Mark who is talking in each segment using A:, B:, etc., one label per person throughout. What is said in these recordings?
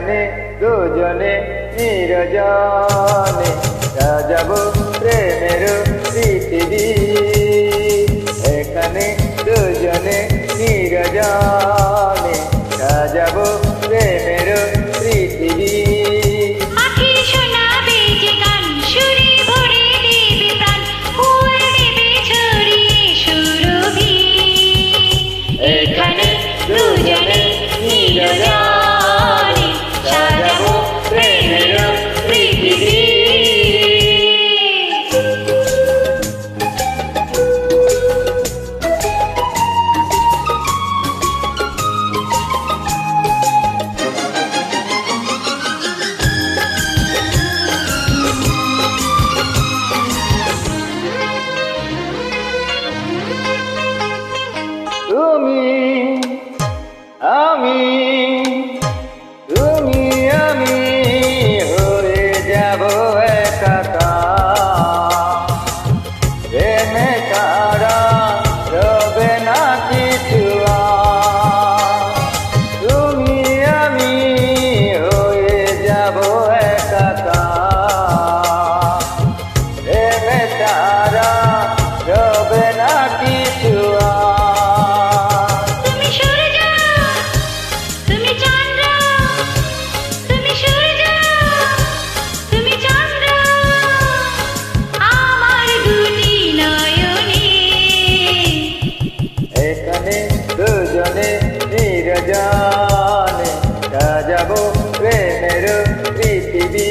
A: এখানে দুজনে নিরজনে সাজাবো প্রেমের পৃথিবী। এখানে দুজনে নিরজনে সাজাবো প্রেমের পৃথিবী। এখানে দুজনে নিরজনে সাজাবো প্রেমের পৃথিবী। তুমি আমি তুমি আমি হয়ে যাব একাকার। প্রেমে ছাড়া রবে না কিছু আর। তুমি আমি হয়ে যাব একাকার। প্রেমে ছাড়া রবে না কিছু আর। এখানে দুজনে নিরজনে সাজাবো প্রেমের পৃথিবী।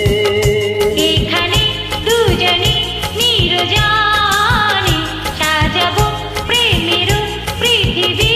B: এখানে দুজনে নিরজনে সাজাবো প্রেমের পৃথিবী।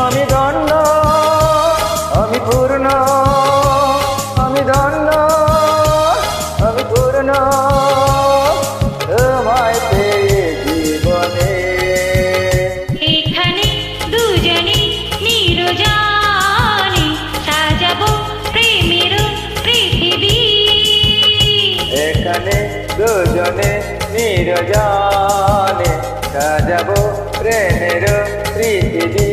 A: আমি ধন্য আমি পূর্ণ আমি ধন্য আমি পূর্ণ তোমায় পেয়ে জীবনে।
B: এখানে দুজনে নিরজনে সাজাবো প্রেমের পৃথিবী।
A: এখানে দুজনে নিরজনে সাজাবো প্রেমের পৃথিবী।